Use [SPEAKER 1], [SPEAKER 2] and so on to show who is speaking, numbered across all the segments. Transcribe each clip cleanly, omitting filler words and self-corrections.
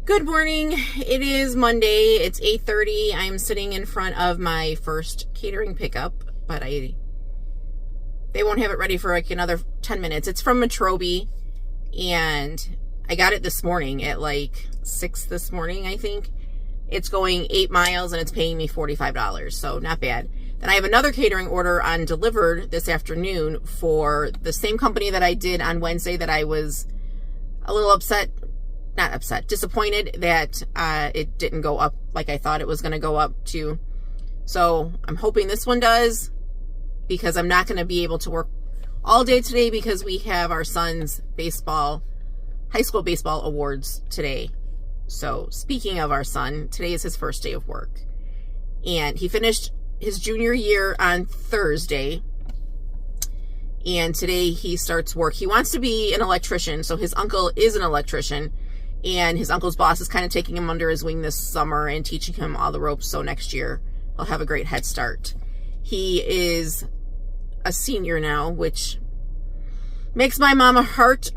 [SPEAKER 1] Good morning. It is Monday. It's 8:30. I'm sitting in front of my first catering pickup, but they won't have it ready for like another 10 minutes. It's from Metrobi, and I got it this morning at like 6 this morning, I think. It's going 8 miles and it's paying me $45, so not bad. Then I have another catering order on Dlivrd this afternoon for the same company that I did on Wednesday that I was a little disappointed that it didn't go up like I thought it was going to go up to. So I'm hoping this one does, because I'm not going to be able to work all day today because we have our son's high school baseball awards today. So speaking of our son, today is his first day of work. And he finished his junior year on Thursday. And today he starts work. He wants to be an electrician, so his uncle is an electrician. And his uncle's boss is kind of taking him under his wing this summer and teaching him all the ropes, so next year he'll have a great head start. He is a senior now, which makes my mama hurt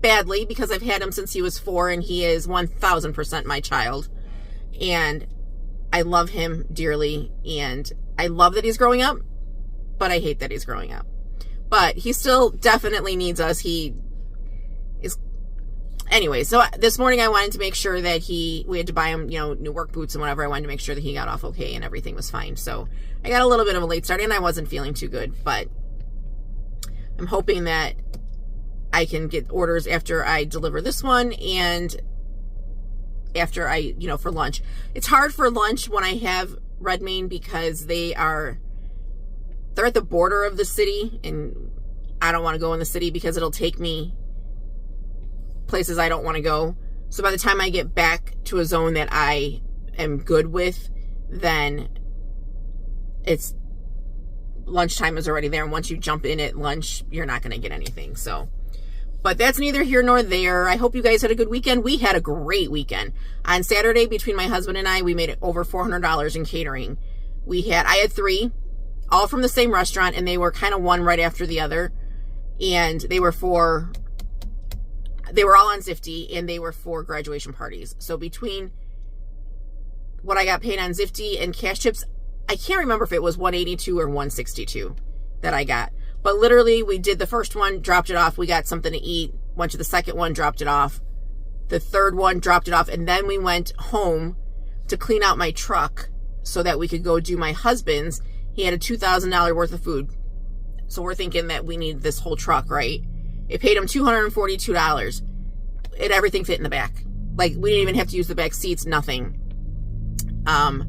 [SPEAKER 1] badly because I've had him since he was 4, and he is 1000% my child. And I love him dearly, and I love that he's growing up, but I hate that he's growing up. But he still definitely needs us. Anyway, so this morning I wanted to make sure that we had to buy him, new work boots and whatever. I wanted to make sure that he got off okay and everything was fine. So I got a little bit of a late start and I wasn't feeling too good, but I'm hoping that I can get orders after I deliver this one and after for lunch. It's hard for lunch when I have Red Main because they're at the border of the city, and I don't want to go in the city because it'll take me places I don't want to go. So by the time I get back to a zone that I am good with, then it's lunchtime is already there. And once you jump in at lunch, you're not going to get anything. So, but that's neither here nor there. I hope you guys had a good weekend. We had a great weekend. On Saturday, between my husband and I, we made over $400 in catering. I had 3, all from the same restaurant, and they were kind of one right after the other. And they were all on Zifty, and they were for graduation parties. So between what I got paid on Zifty and cash tips, I can't remember if it was $182 or $162 that I got. But literally, we did the first one, dropped it off. We got something to eat, went to the second one, dropped it off. The third one, dropped it off. And then we went home to clean out my truck so that we could go do my husband's. He had a $2,000 worth of food. So we're thinking that we need this whole truck, right? It paid him $242. Everything fit in the back. Like, we didn't even have to use the back seats, nothing. And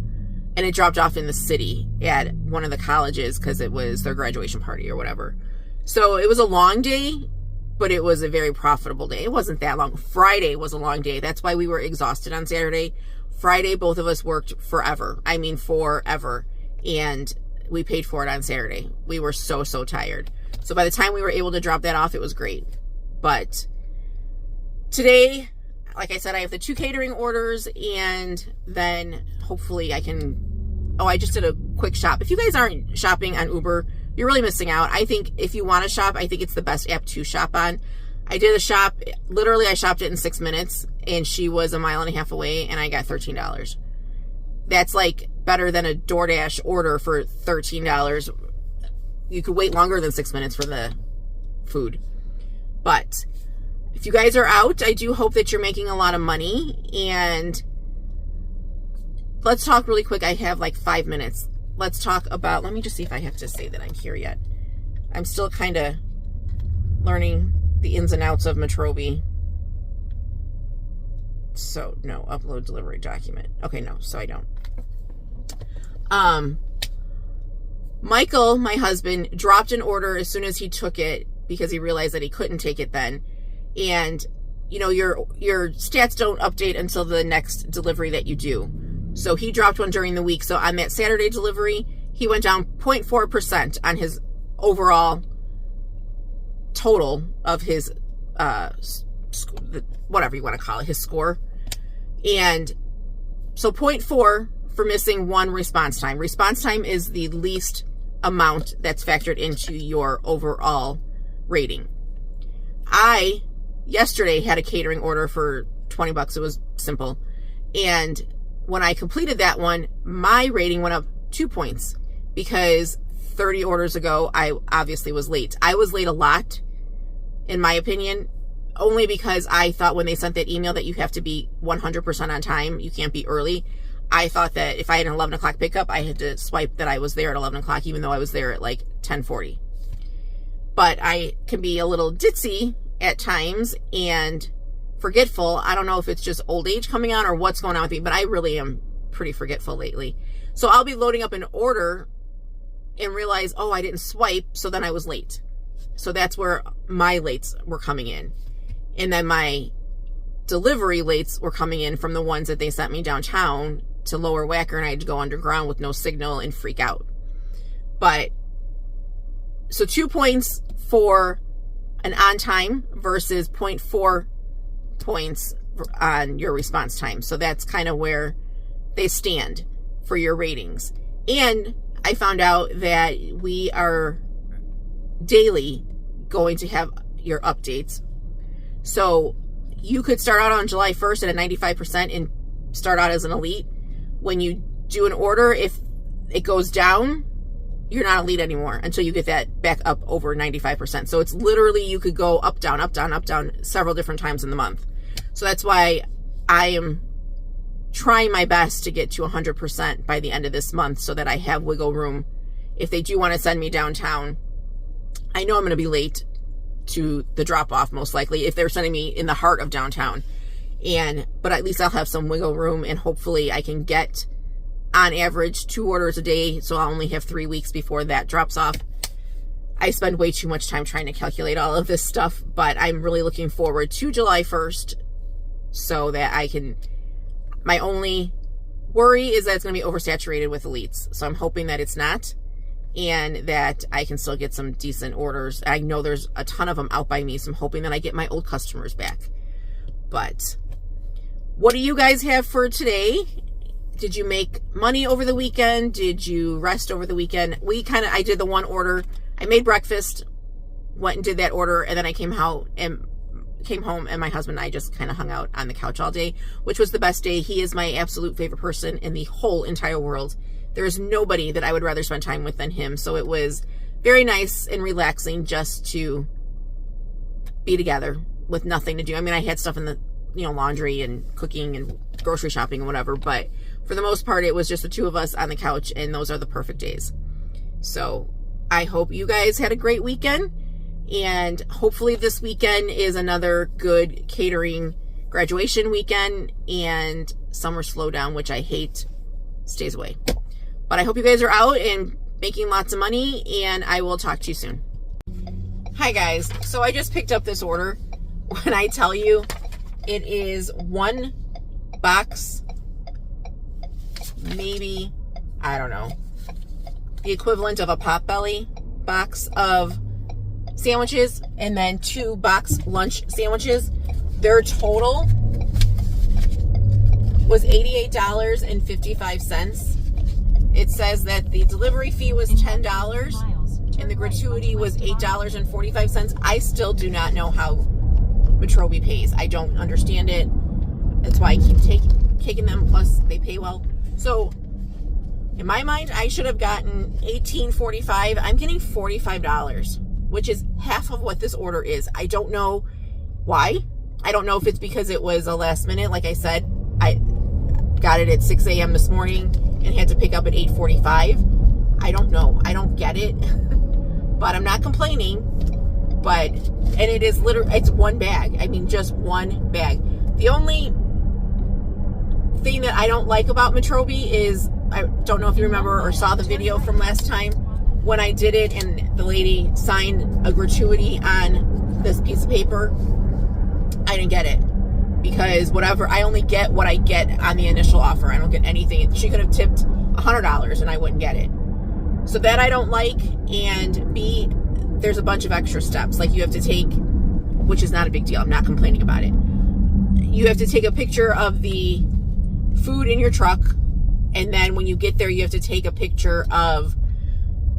[SPEAKER 1] it dropped off in the city at one of the colleges because it was their graduation party or whatever. So it was a long day, but it was a very profitable day. It wasn't that long. Friday was a long day. That's why we were exhausted on Saturday. Friday, both of us worked forever. I mean, forever. And we paid for it on Saturday. We were so tired. So by the time we were able to drop that off, it was great. But today, like I said, I have the 2 catering orders, and then hopefully I just did a quick shop. If you guys aren't shopping on Uber, you're really missing out. I think if you want to shop, I think it's the best app to shop on. I did a shop. Literally, I shopped it in 6 minutes, and she was 1.5 miles away, and I got $13. That's like better than a DoorDash order for $13. You could wait longer than 6 minutes for the food. But if you guys are out, I do hope that you're making a lot of money. And let's talk really quick. I have like 5 minutes. Let's talk about, let me just see if I have to say that I'm here yet. I'm still kind of learning the ins and outs of Metrobi. So, no, upload delivery document. Okay, no, so I don't. Michael, my husband, dropped an order as soon as he took it because he realized that he couldn't take it then. And, your stats don't update until the next delivery that you do. So he dropped one during the week. So on that Saturday delivery, he went down 0.4% on his overall total of his, whatever you want to call it, his score. And so 0.4 for missing 1 response time. Response time is the least amount that's factored into your overall rating. I yesterday had a catering order for $20. It was simple. And when I completed that one, my rating went up 2 points because 30 orders ago, I obviously was late. I was late a lot, in my opinion, only because I thought when they sent that email that you have to be 100% on time, you can't be early. I thought that if I had an 11 o'clock pickup, I had to swipe that I was there at 11 o'clock, even though I was there at like 10:40. But I can be a little ditzy at times and forgetful. I don't know if it's just old age coming on or what's going on with me, but I really am pretty forgetful lately. So I'll be loading up an order and realize, oh, I didn't swipe, so then I was late. So that's where my lates were coming in. And then my delivery lates were coming in from the ones that they sent me downtown to Lower Wacker, and I had to go underground with no signal and freak out. But so 2 points for an on time versus 0.4 points on your response time. So that's kind of where they stand for your ratings. And I found out that we are daily going to have your updates. So you could start out on July 1st at a 95% and start out as an elite. When you do an order, if it goes down, you're not elite anymore until you get that back up over 95%. So it's literally, you could go up, down, up, down, up, down several different times in the month. So that's why I am trying my best to get to 100% by the end of this month so that I have wiggle room. If they do want to send me downtown, I know I'm going to be late to the drop off most likely if they're sending me in the heart of downtown. But at least I'll have some wiggle room, and hopefully I can get on average 2 orders a day. So I'll only have 3 weeks before that drops off. I spend way too much time trying to calculate all of this stuff, but I'm really looking forward to July 1st so that I can, my only worry is that it's going to be oversaturated with elites. So I'm hoping that it's not, and that I can still get some decent orders. I know there's a ton of them out by me, so I'm hoping that I get my old customers back. But what do you guys have for today? Did you make money over the weekend? Did you rest over the weekend? I did the one order. I made breakfast, went and did that order, and then I came home, and my husband and I just kind of hung out on the couch all day, which was the best day. He is my absolute favorite person in the whole entire world. There is nobody that I would rather spend time with than him. So it was very nice and relaxing just to be together with nothing to do. I mean, I had stuff in the, laundry and cooking and grocery shopping and whatever, but for the most part, it was just the two of us on the couch, and those are the perfect days. So I hope you guys had a great weekend, and hopefully this weekend is another good catering graduation weekend, and summer slowdown, which I hate, stays away. But I hope you guys are out and making lots of money, and I will talk to you soon. Hi guys, so I just picked up this order. When I tell you, it is 1 box, maybe, I don't know, the equivalent of a Potbelly box of sandwiches, and then 2 box lunch sandwiches. Their total was $88.55. It says that the delivery fee was $10 and the gratuity was $8.45. I still do not know how Metrobi pays. I don't understand it. That's why I keep taking them. Plus, they pay well. So, in my mind, I should have gotten $18.45. I'm getting $45, which is half of what this order is. I don't know why. I don't know if it's because it was a last minute. Like I said, I got it at 6 a.m. this morning and had to pick up at 8:45. I don't know. I don't get it. But I'm not complaining. And it is literally, it's 1 bag. I mean, just 1 bag. The only thing that I don't like about Metrobi is, I don't know if you remember or saw the video from last time when I did it and the lady signed a gratuity on this piece of paper. I didn't get it because I only get what I get on the initial offer. I don't get anything. She could have tipped $100 and I wouldn't get it. So that I don't like. And B, there's a bunch of extra steps like you have to take, which is not a big deal. I'm not complaining about it. You have to take a picture of the food in your truck, and then when you get there, you have to take a picture of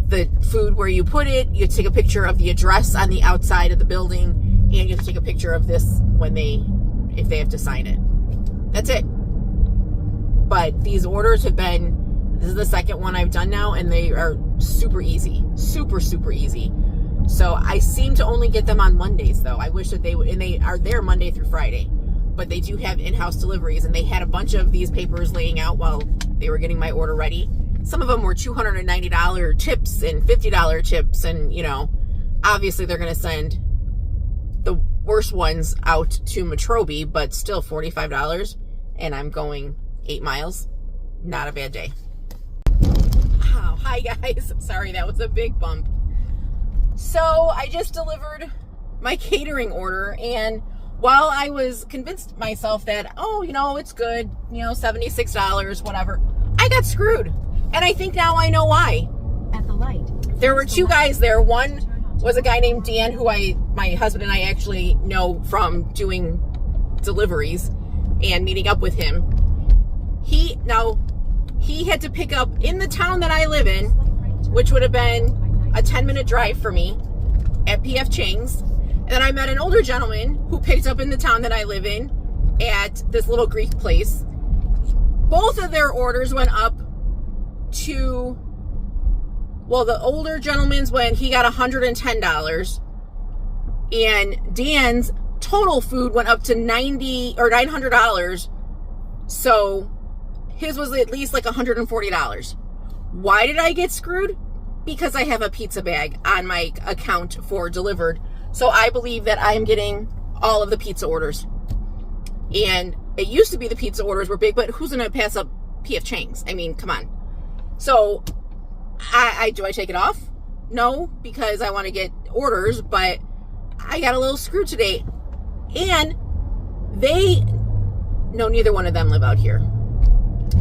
[SPEAKER 1] the food where you put it. You have to take a picture of the address on the outside of the building, and you have to take a picture of this when they if they have to sign it. That's it. But these orders have been, this is the second one I've done now, and they are super easy. Super, super easy. So I seem to only get them on Mondays, though. I wish that they would, and they are there Monday through Friday. But they do have in-house deliveries, and they had a bunch of these papers laying out while they were getting my order ready. Some of them were $290 chips and $50 chips, and, you know, obviously they're going to send the worst ones out to Metrobi, but still $45, and I'm going 8 miles. Not a bad day. Oh, hi guys. Sorry, that was a big bump. So I just delivered my catering order, and while I was convinced myself that, oh, you know, it's good, you know, $76, whatever, I got screwed. And I think now I know why. At the light. There were two guys there. One was a guy named Dan, who my husband and I actually know from doing deliveries and meeting up with him. He had to pick up in the town that I live in, which would have been a 10-minute drive for me at P.F. Chang's. And then I met an older gentleman who picked up in the town that I live in at this little Greek place. Both of their orders went up to, well, the older gentleman's when he got $110, and Dan's total food went up to $90 or $900. So his was at least like $140. Why did I get screwed? Because I have a pizza bag on my account for Dlivrd. So I believe that I am getting all of the pizza orders. And it used to be the pizza orders were big, but who's going to pass up P.F. Chang's? I mean, come on. So do I take it off? No, because I want to get orders, but I got a little screwed today. And neither one of them live out here.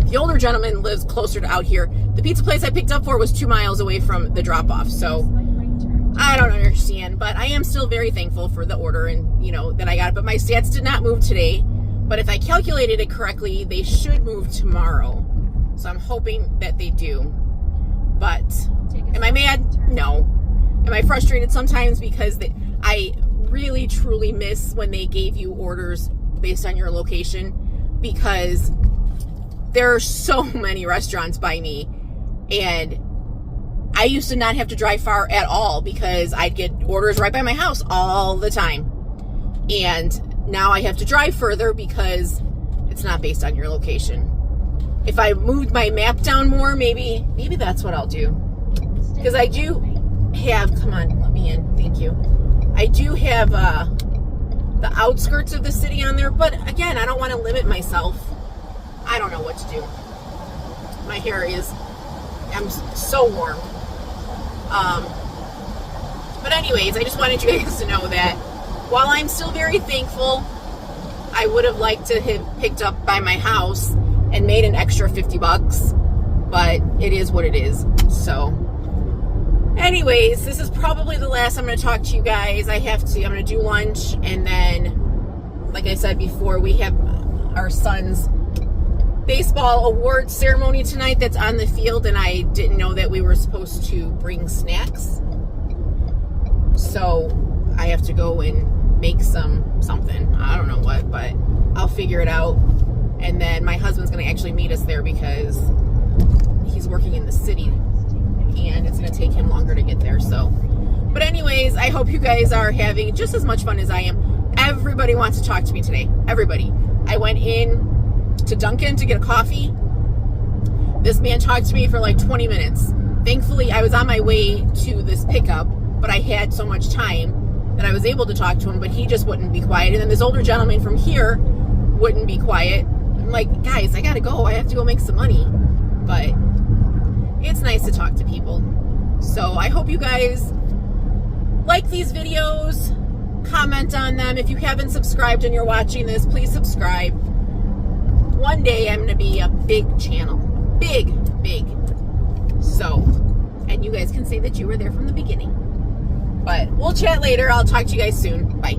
[SPEAKER 1] The older gentleman lives closer to out here. The pizza place I picked up for was 2 miles away from the drop-off. So I don't understand, but I am still very thankful for the order and, you know, that I got it. But my stats did not move today. But if I calculated it correctly, they should move tomorrow. So I'm hoping that they do. But am I mad? No. Am I frustrated sometimes because I really truly miss when they gave you orders based on your location, because there are so many restaurants by me, and I used to not have to drive far at all because I'd get orders right by my house all the time. And now I have to drive further because it's not based on your location. If I moved my map down more, maybe that's what I'll do. Because I do have, come on, let me in, thank you. I do have the outskirts of the city on there, but again, I don't want to limit myself. I don't know what to do. My hair I'm so warm. But anyways, I just wanted you guys to know that while I'm still very thankful, I would have liked to have picked up by my house and made an extra $50, but it is what it is. So anyways, this is probably the last I'm going to talk to you guys. I'm going to do lunch, and then, like I said before, we have our son's baseball awards ceremony tonight that's on the field, and I didn't know that we were supposed to bring snacks. So I have to go and make something. I don't know what, but I'll figure it out. And then my husband's going to actually meet us there because he's working in the city, and it's going to take him longer to get there. So, but anyways, I hope you guys are having just as much fun as I am. Everybody wants to talk to me today. Everybody. I went in to Dunkin' to get a coffee. This man talked to me for like 20 minutes. Thankfully, I was on my way to this pickup, but I had so much time that I was able to talk to him, but he just wouldn't be quiet. And then this older gentleman from here wouldn't be quiet. I'm like, guys, I gotta go. I have to go make some money. But it's nice to talk to people. So I hope you guys like these videos, comment on them. If you haven't subscribed and you're watching this, please subscribe. One day I'm gonna be a big channel. Big. So, and you guys can say that you were there from the beginning. But we'll chat later. I'll talk to you guys soon. Bye.